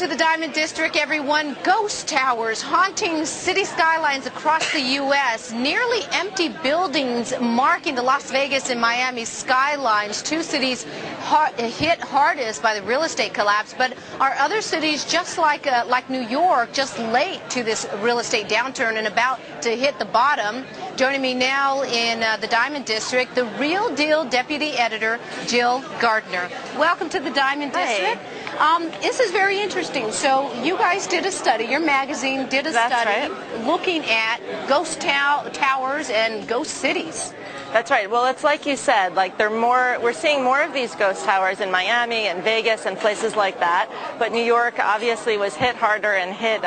to the Diamond District, everyone. Ghost towers haunting city skylines across the U.S. Nearly empty buildings marking the Las Vegas and Miami skylines. Two cities hit hardest by the real estate collapse, but are other cities just like New York, just late to this real estate downturn and about to hit the bottom? Joining me now in the Diamond District, the Real Deal Deputy Editor, Jill Gardiner. Welcome to the Diamond District. This is very interesting. So you guys did a study, your magazine did a study looking at ghost towers and ghost cities. That's right. Well, it's like you said, like we're seeing more of these ghost towers in Miami and Vegas and places like that. But New York obviously was hit harder and hit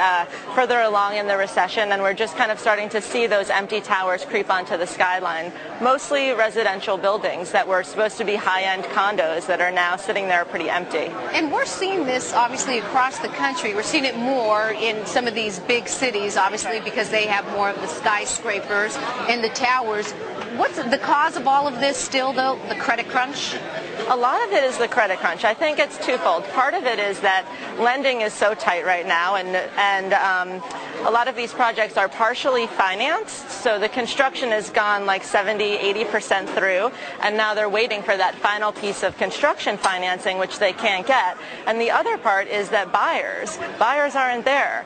further along in the recession, and we're just kind of starting to see those empty towers creep onto the skyline. Mostly residential buildings that were supposed to be high-end condos that are now sitting there pretty empty. And we're seeing this obviously across the country. We're seeing it more in some of these big cities, obviously, because they have more of the skyscrapers and the towers. What's the cause of all of this still, though? The credit crunch? A lot of it is the credit crunch. I think it's twofold. Part of it is that lending is so tight right now, and a lot of these projects are partially financed, so the construction has gone like 70–80% through, and now they're waiting for that final piece of construction financing, which they can't get. And the other part is that buyers aren't there.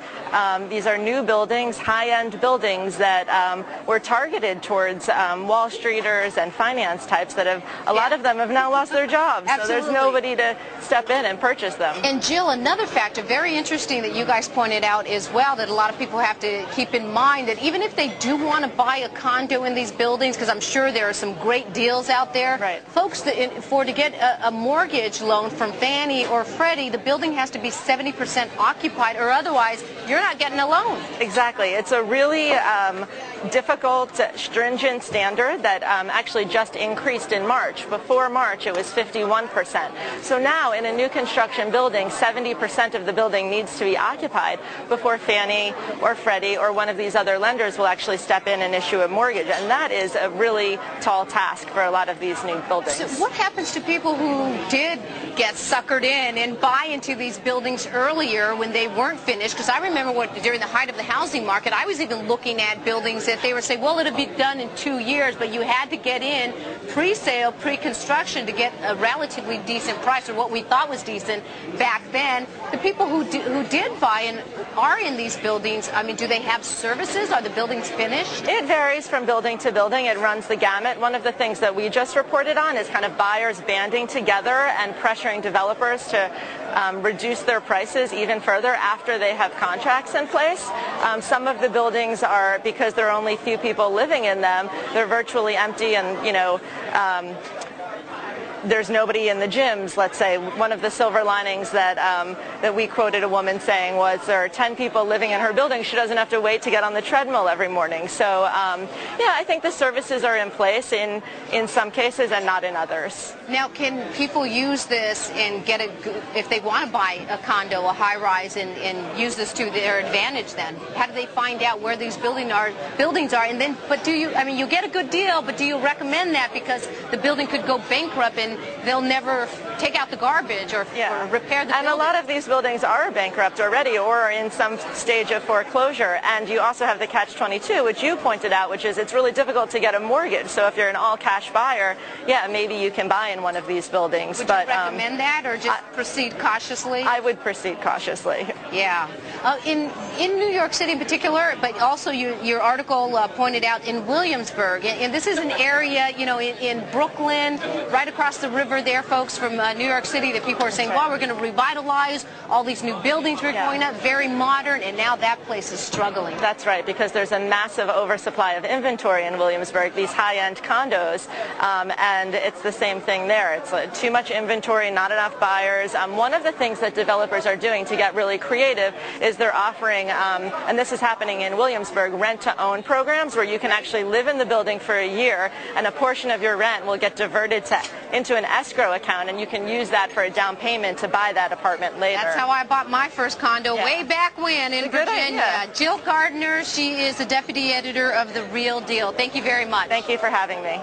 These are new buildings, high-end buildings that were targeted towards Wall Streeters and finance types that have, a lot of them have now lost their jobs. Absolutely. So there's nobody to step in and purchase them. And Jill, another factor, very interesting that you guys pointed out as well, that a lot of people have to keep in mind, that even if they do want to buy a condo in these buildings, because I'm sure there are some great deals out there, folks, to get a mortgage loan from Fannie or Freddie, the building has to be 70% occupied, or otherwise you're not getting a loan. Exactly. It's a really difficult, stringent standard that actually just increased in March. Before March, it was 51%. So now, in a new construction building, 70% of the building needs to be occupied before Fannie or Freddie or one of these other lenders will actually step in and issue a mortgage. And that is a really tall task for a lot of these new buildings. So what happens to people who did get suckered in and buy into these buildings earlier when they weren't finished? Because I remember during the height of the housing market, I was even looking at buildings that they were saying, well, it'll be done in 2 years, but you had to get in pre-sale, pre-construction to get a relatively decent price, or what we thought was decent back then. The people who did buy and are in these buildings, I mean, do they have services? Are the buildings finished? It varies from building to building. It runs the gamut. One of the things that we just reported on is kind of buyers banding together and pressuring developers to reduce their prices even further after they have contracts in place. Some of the buildings are, because there are only few people living in them, they're virtually empty, and there's nobody in the gyms. Let's say one of the silver linings that we quoted a woman saying was, there are 10 people living in her building. She doesn't have to wait to get on the treadmill every morning. So yeah, I think the services are in place in some cases and not in others. Now, can people use this and get if they want to buy a condo, a high-rise, and use this to their advantage then? How do they find out where these buildings are? And then, but you get a good deal, but do you recommend that, because the building could go bankrupt and they'll never take out the garbage or repair the building? And a lot of these buildings are bankrupt already or are in some stage of foreclosure. And you also have the catch-22, which you pointed out, which is it's really difficult to get a mortgage. So if you're an all-cash buyer, yeah, maybe you can buy in one of these buildings. Would you recommend that, or just proceed cautiously? I would proceed cautiously. Yeah. In New York City in particular, but also your article pointed out in Williamsburg, and this is an area, in Brooklyn, right across the river there, folks, from New York City, that people are saying, well, we're going to revitalize all these new buildings we're going up, very modern, and now that place is struggling. That's right, because there's a massive oversupply of inventory in Williamsburg, these high-end condos, and it's the same thing there. It's too much inventory, not enough buyers. One of the things that developers are doing to get really creative is they're offering, and this is happening in Williamsburg, rent-to-own programs where you can actually live in the building for a year, and a portion of your rent will get diverted into an escrow account, and you can use that for a down payment to buy that apartment later. That's how I bought my first condo way back when in Virginia. Jill Gardiner, she is the deputy editor of The Real Deal. Thank you very much. Thank you for having me.